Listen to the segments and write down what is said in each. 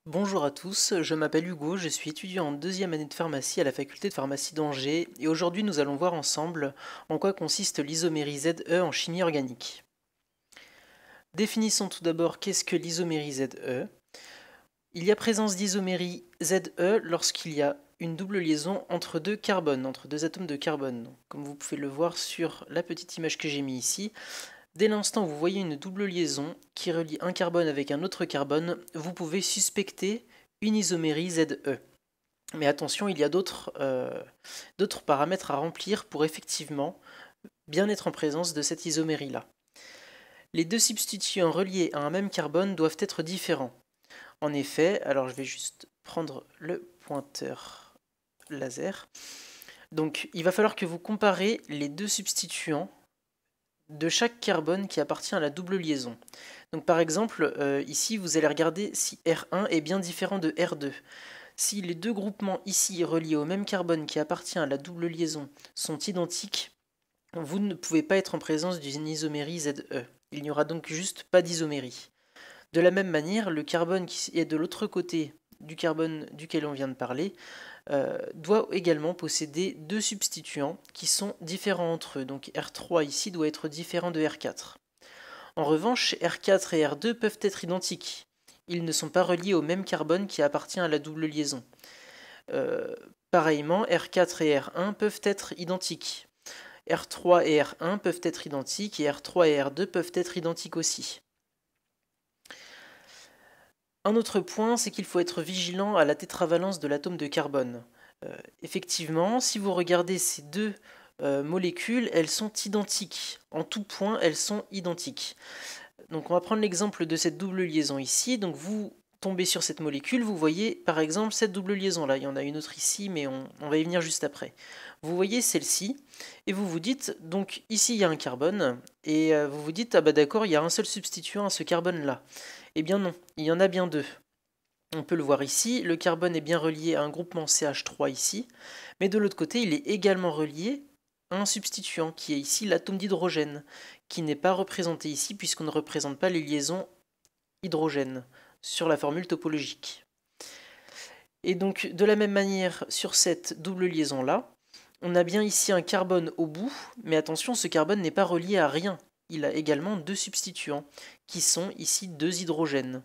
Bonjour à tous, je m'appelle Hugo, je suis étudiant en deuxième année de pharmacie à la faculté de pharmacie d'Angers et aujourd'hui nous allons voir ensemble en quoi consiste l'isomérie ZE en chimie organique. Définissons tout d'abord qu'est-ce que l'isomérie ZE. Il y a présence d'isomérie ZE lorsqu'il y a une double liaison entre deux carbones, entre deux atomes de carbone. Donc, comme vous pouvez le voir sur la petite image que j'ai mise ici, dès l'instant où vous voyez une double liaison qui relie un carbone avec un autre carbone, vous pouvez suspecter une isomérie ZE. Mais attention, il y a d'autres paramètres à remplir pour effectivement bien être en présence de cette isomérie-là. Les deux substituants reliés à un même carbone doivent être différents. En effet, alors je vais juste prendre le pointeur laser. Donc il va falloir que vous comparez les deux substituants de chaque carbone qui appartient à la double liaison. Donc par exemple, ici vous allez regarder si R1 est bien différent de R2. Si les deux groupements ici reliés au même carbone qui appartient à la double liaison sont identiques, vous ne pouvez pas être en présence d'une isomérie ZE. Il n'y aura donc juste pas d'isomérie. De la même manière, le carbone qui est de l'autre côté du carbone duquel on vient de parler doit également posséder deux substituants qui sont différents entre eux. Donc R3 ici doit être différent de R4. En revanche, R4 et R2 peuvent être identiques. Ils ne sont pas reliés au même carbone qui appartient à la double liaison. Pareillement, R4 et R1 peuvent être identiques. R3 et R1 peuvent être identiques et R3 et R2 peuvent être identiques aussi. Un autre point, c'est qu'il faut être vigilant à la tétravalence de l'atome de carbone. Effectivement, si vous regardez ces deux molécules, elles sont identiques. En tout point, elles sont identiques. Donc on va prendre l'exemple de cette double liaison ici. Donc vous tombez sur cette molécule, vous voyez par exemple cette double liaison là. Il y en a une autre ici, mais on va y venir juste après. Vous voyez celle-ci, et vous vous dites, donc ici il y a un carbone, et vous vous dites, ah bah d'accord, il y a un seul substituant à ce carbone là. Eh bien non, il y en a bien deux. On peut le voir ici, le carbone est bien relié à un groupement CH3 ici, mais de l'autre côté il est également relié à un substituant qui est ici l'atome d'hydrogène, qui n'est pas représenté ici puisqu'on ne représente pas les liaisons hydrogène sur la formule topologique. Et donc de la même manière sur cette double liaison là, on a bien ici un carbone au bout, mais attention, ce carbone n'est pas relié à rien. Il a également deux substituants, qui sont ici deux hydrogènes.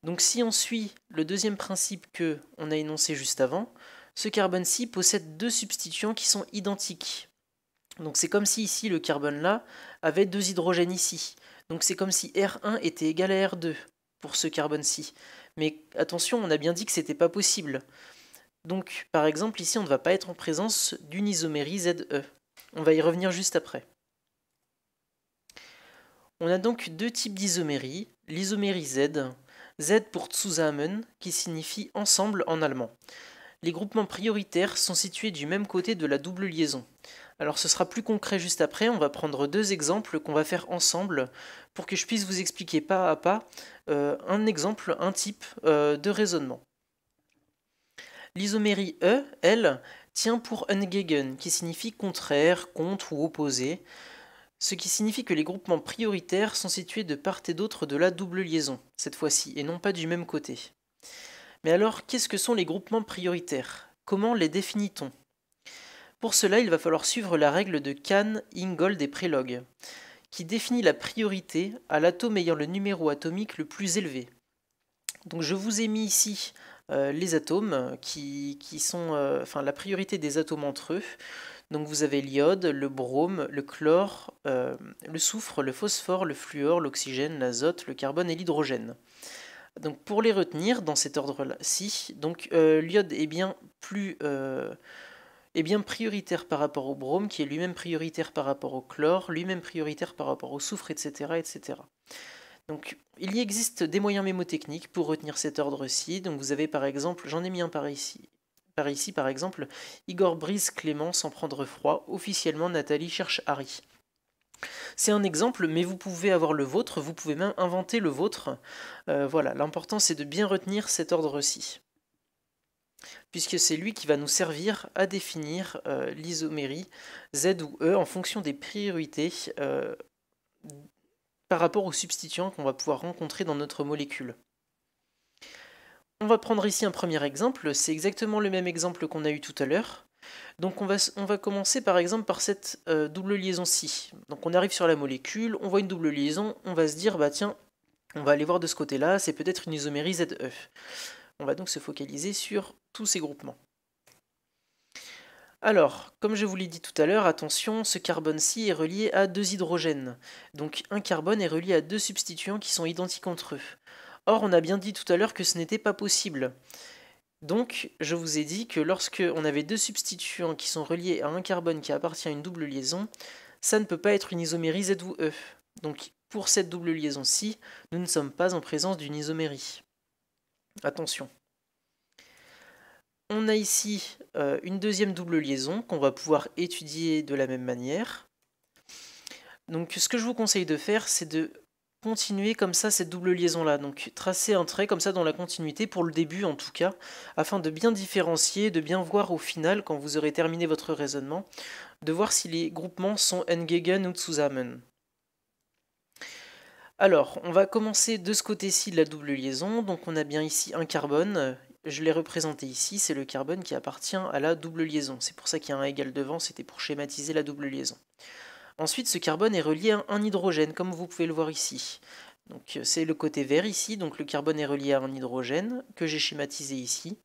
Donc si on suit le deuxième principe que on a énoncé juste avant, ce carbone-ci possède deux substituants qui sont identiques. Donc c'est comme si ici le carbone là avait deux hydrogènes ici. Donc c'est comme si R1 était égal à R2 pour ce carbone-ci. Mais attention, on a bien dit que c'était pas possible. Donc par exemple ici on ne va pas être en présence d'une isomérie ZE. On va y revenir juste après. On a donc deux types d'isomérie, l'isomérie Z, Z pour zusammen, qui signifie ensemble en allemand. Les groupements prioritaires sont situés du même côté de la double liaison. Alors ce sera plus concret juste après, on va prendre deux exemples qu'on va faire ensemble pour que je puisse vous expliquer pas à pas un exemple, un type de raisonnement. L'isomérie E, elle, tient pour Ungegen, qui signifie contraire, contre ou opposé, ce qui signifie que les groupements prioritaires sont situés de part et d'autre de la double liaison, cette fois-ci, et non pas du même côté. Mais alors, qu'est-ce que sont les groupements prioritaires? Comment les définit-on? Pour cela, il va falloir suivre la règle de Kahn, Ingold et Prelog, qui définit la priorité à l'atome ayant le numéro atomique le plus élevé. Donc je vous ai mis ici les atomes qui sont la priorité des atomes entre eux. Donc vous avez l'iode, le brome, le chlore, le soufre, le phosphore, le fluor, l'oxygène, l'azote, le carbone et l'hydrogène. Donc pour les retenir dans cet ordre-ci, donc l'iode est bien prioritaire par rapport au brome, qui est lui-même prioritaire par rapport au chlore, lui-même prioritaire par rapport au soufre, etc., etc. Donc il y existe des moyens mémotechniques pour retenir cet ordre-ci. Donc vous avez par exemple, j'en ai mis un par ici, par exemple, Igor brise Clément sans prendre froid, officiellement Nathalie cherche Harry. C'est un exemple, mais vous pouvez avoir le vôtre, vous pouvez même inventer le vôtre. Voilà, l'important c'est de bien retenir cet ordre-ci, puisque c'est lui qui va nous servir à définir l'isomérie Z ou E en fonction des priorités par rapport aux substituants qu'on va pouvoir rencontrer dans notre molécule. on va prendre ici un premier exemple, c'est exactement le même exemple qu'on a eu tout à l'heure. Donc on va commencer par exemple par cette double liaison-ci. Donc on arrive sur la molécule, on voit une double liaison, on va se dire, bah tiens, on va aller voir de ce côté-là, c'est peut-être une isomérie ZE. On va donc se focaliser sur tous ces groupements. Alors, comme je vous l'ai dit tout à l'heure, attention, ce carbone-ci est relié à 2 hydrogènes. Donc un carbone est relié à 2 substituants qui sont identiques entre eux. Or, on a bien dit tout à l'heure que ce n'était pas possible. Donc, je vous ai dit que lorsque on avait 2 substituants qui sont reliés à un carbone qui appartient à une double liaison, ça ne peut pas être une isomérie Z ou E. Donc, pour cette double liaison-ci, nous ne sommes pas en présence d'une isomérie. Attention. On a ici une deuxième double liaison qu'on va pouvoir étudier de la même manière. Donc, ce que je vous conseille de faire, c'est de continuer comme ça cette double liaison là, donc tracer un trait comme ça dans la continuité pour le début en tout cas, afin de bien différencier, de bien voir au final quand vous aurez terminé votre raisonnement, de voir si les groupements sont Entgegen ou zusammen. Alors, on va commencer de ce côté-ci de la double liaison, donc on a bien ici un carbone, je l'ai représenté ici, c'est le carbone qui appartient à la double liaison, c'est pour ça qu'il y a un égal devant, c'était pour schématiser la double liaison. Ensuite, ce carbone est relié à un hydrogène, comme vous pouvez le voir ici. Donc c'est le côté vert ici, donc le carbone est relié à un hydrogène, que j'ai schématisé ici.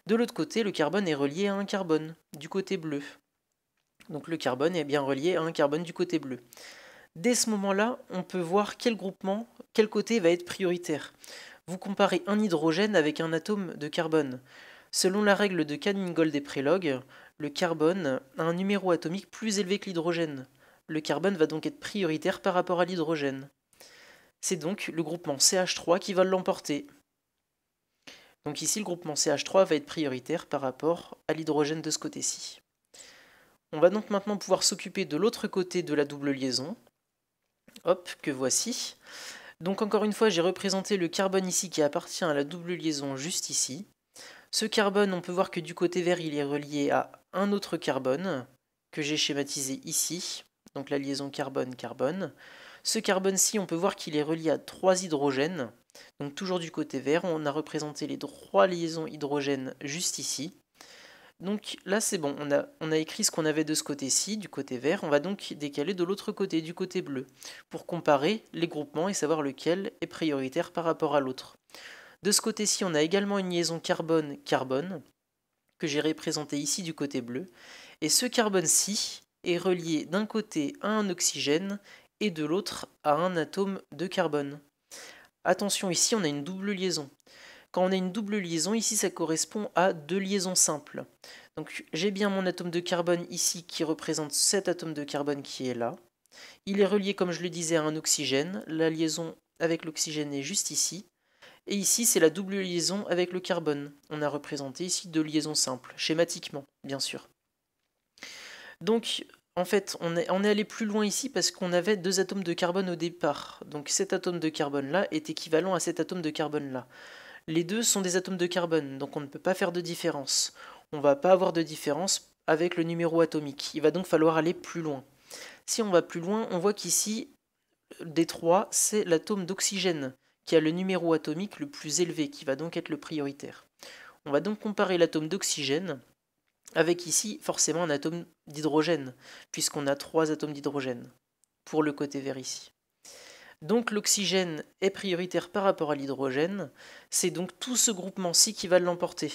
De l'autre côté, le carbone est relié à un carbone, du côté bleu. Donc le carbone est bien relié à un carbone du côté bleu. Dès ce moment-là, on peut voir quel groupement, quel côté va être prioritaire. Vous comparez un hydrogène avec un atome de carbone. Selon la règle de Canning-Gold et Prelog, le carbone a un numéro atomique plus élevé que l'hydrogène. Le carbone va donc être prioritaire par rapport à l'hydrogène. C'est donc le groupement CH3 qui va l'emporter. Donc ici, le groupement CH3 va être prioritaire par rapport à l'hydrogène de ce côté-ci. On va donc maintenant pouvoir s'occuper de l'autre côté de la double liaison. Hop, que voici. Donc encore une fois, j'ai représenté le carbone ici qui appartient à la double liaison juste ici. Ce carbone, on peut voir que du côté vert, il est relié à un autre carbone que j'ai schématisé ici. Donc la liaison carbone-carbone. Ce carbone-ci, on peut voir qu'il est relié à 3 hydrogènes. Donc toujours du côté vert, on a représenté les 3 liaisons hydrogènes juste ici. Donc là c'est bon, on a écrit ce qu'on avait de ce côté-ci, du côté vert. On va donc décaler de l'autre côté, du côté bleu, pour comparer les groupements et savoir lequel est prioritaire par rapport à l'autre. De ce côté-ci, on a également une liaison carbone-carbone, que j'ai représentée ici du côté bleu. Et ce carbone-ci est relié d'un côté à un oxygène et de l'autre à un atome de carbone. Attention, ici on a une double liaison. Quand on a une double liaison, ici ça correspond à 2 liaisons simples. Donc j'ai bien mon atome de carbone ici qui représente cet atome de carbone qui est là. Il est relié, comme je le disais, à un oxygène. La liaison avec l'oxygène est juste ici. Et ici c'est la double liaison avec le carbone. On a représenté ici 2 liaisons simples, schématiquement, bien sûr. Donc en fait, on est allé plus loin ici parce qu'on avait 2 atomes de carbone au départ. Donc cet atome de carbone-là est équivalent à cet atome de carbone-là. Les deux sont des atomes de carbone, donc on ne peut pas faire de différence. On ne va pas avoir de différence avec le numéro atomique. Il va donc falloir aller plus loin. Si on va plus loin, on voit qu'ici, des 3, c'est l'atome d'oxygène qui a le numéro atomique le plus élevé, qui va donc être le prioritaire. On va donc comparer l'atome d'oxygène avec ici forcément un atome d'hydrogène, puisqu'on a 3 atomes d'hydrogène, pour le côté vert ici. Donc l'oxygène est prioritaire par rapport à l'hydrogène, c'est donc tout ce groupement-ci qui va l'emporter.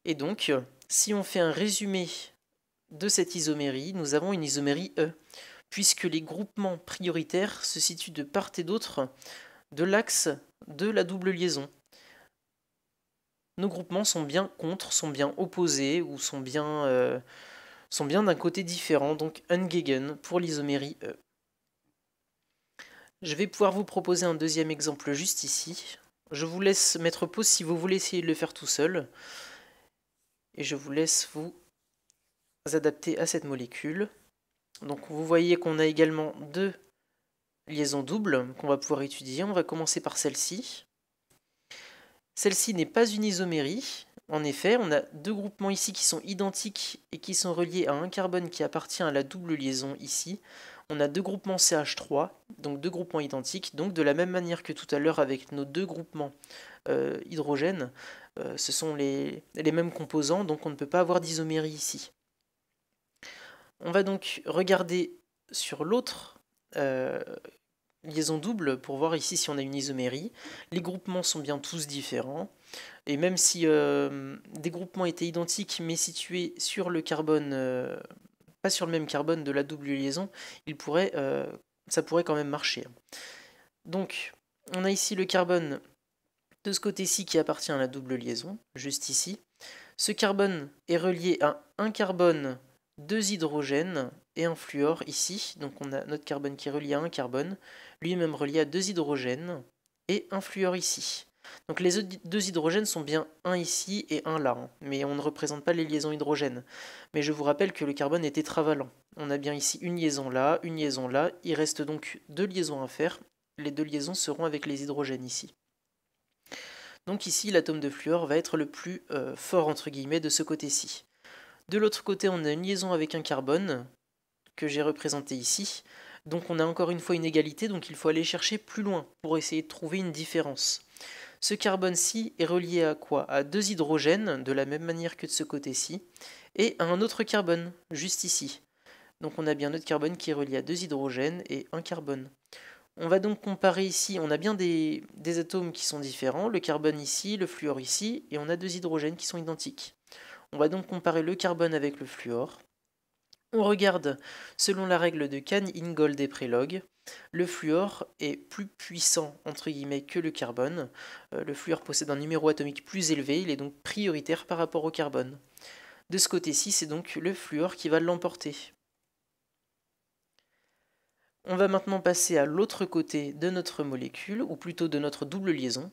Et donc, si on fait un résumé de cette isomérie, nous avons une isomérie E, puisque les groupements prioritaires se situent de part et d'autre de l'axe de la double liaison. Nos groupements sont bien contre, sont bien opposés, ou sont bien d'un côté différent, donc Entgegen pour l'isomérie E. Je vais pouvoir vous proposer un deuxième exemple juste ici. Je vous laisse mettre pause si vous voulez essayer de le faire tout seul. Et je vous laisse vous adapter à cette molécule. Donc vous voyez qu'on a également 2 liaisons doubles qu'on va pouvoir étudier. On va commencer par celle-ci. Celle-ci n'est pas une isomérie. En effet, on a 2 groupements ici qui sont identiques et qui sont reliés à un carbone qui appartient à la double liaison ici. on a deux groupements CH3, donc deux groupements identiques, donc de la même manière que tout à l'heure avec nos deux groupements hydrogène, ce sont les mêmes composants, donc on ne peut pas avoir d'isomérie ici. On va donc regarder sur l'autre liaison double pour voir ici si on a une isomérie. Les groupements sont bien tous différents, et même si des groupements étaient identiques mais situés sur le carbone, pas sur le même carbone de la double liaison, ça pourrait quand même marcher. Donc on a ici le carbone de ce côté-ci qui appartient à la double liaison, juste ici. Ce carbone est relié à un carbone, deux hydrogènes et un fluor ici. Donc on a notre carbone qui est relié à un carbone, lui-même relié à deux hydrogènes et un fluor ici. Donc les deux hydrogènes sont bien un ici et un là, mais on ne représente pas les liaisons hydrogènes. Mais je vous rappelle que le carbone est tétravalent. On a bien ici une liaison là, il reste donc deux liaisons à faire. Les deux liaisons seront avec les hydrogènes ici. Donc ici, l'atome de fluor va être le plus fort, entre guillemets, de ce côté-ci. De l'autre côté, on a une liaison avec un carbone, que j'ai représenté ici. Donc on a encore une fois une égalité, donc il faut aller chercher plus loin pour essayer de trouver une différence. Ce carbone-ci est relié à quoi? À deux hydrogènes, de la même manière que de ce côté-ci, et à un autre carbone, juste ici. Donc on a bien notre carbone qui est relié à deux hydrogènes et un carbone. On va donc comparer ici, on a bien des atomes qui sont différents, le carbone ici, le fluor ici, et on a deux hydrogènes qui sont identiques. On va donc comparer le carbone avec le fluor. On regarde selon la règle de Cahn-Ingold et Prelog. Le fluor est plus puissant entre guillemets que le carbone. Le fluor possède un numéro atomique plus élevé, il est donc prioritaire par rapport au carbone. De ce côté-ci, c'est donc le fluor qui va l'emporter. On va maintenant passer à l'autre côté de notre molécule, ou plutôt de notre double liaison.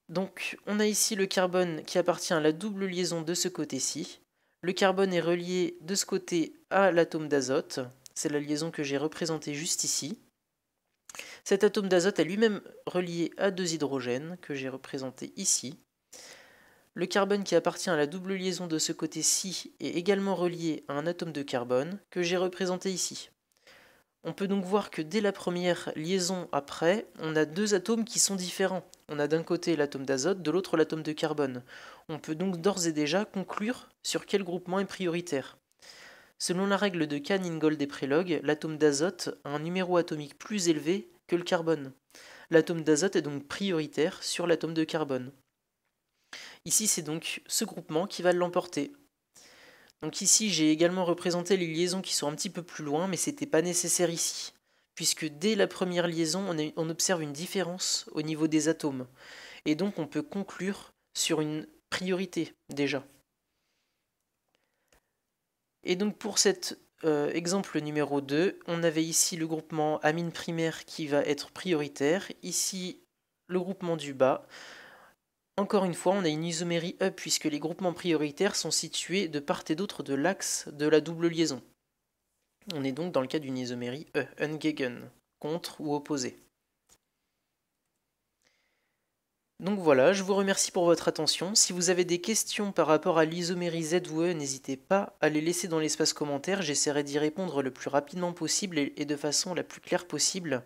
Donc on a ici le carbone qui appartient à la double liaison de ce côté-ci. Le carbone est relié de ce côté à l'atome d'azote. C'est la liaison que j'ai représentée juste ici. Cet atome d'azote est lui-même relié à deux hydrogènes que j'ai représentés ici. Le carbone qui appartient à la double liaison de ce côté-ci est également relié à un atome de carbone que j'ai représenté ici. On peut donc voir que dès la première liaison après, on a deux atomes qui sont différents. On a d'un côté l'atome d'azote, de l'autre l'atome de carbone. On peut donc d'ores et déjà conclure sur quel groupement est prioritaire. Selon la règle de Cahn-Ingold et Prelog, l'atome d'azote a un numéro atomique plus élevé que le carbone. L'atome d'azote est donc prioritaire sur l'atome de carbone. Ici, c'est donc ce groupement qui va l'emporter. Donc ici, j'ai également représenté les liaisons qui sont un petit peu plus loin, mais ce n'était pas nécessaire ici, puisque dès la première liaison, on observe une différence au niveau des atomes. Et donc, on peut conclure sur une priorité, déjà. Et donc, pour cet exemple numéro 2, on avait ici le groupement amine primaire qui va être prioritaire, ici le groupement du bas. Encore une fois, on a une isomérie E puisque les groupements prioritaires sont situés de part et d'autre de l'axe de la double liaison. On est donc dans le cas d'une isomérie E, ungegen, contre ou opposé. Donc voilà, je vous remercie pour votre attention. Si vous avez des questions par rapport à l'isomérie Z ou E, n'hésitez pas à les laisser dans l'espace commentaire. J'essaierai d'y répondre le plus rapidement possible et de façon la plus claire possible.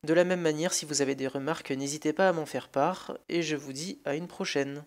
De la même manière, si vous avez des remarques, n'hésitez pas à m'en faire part, et je vous dis à une prochaine.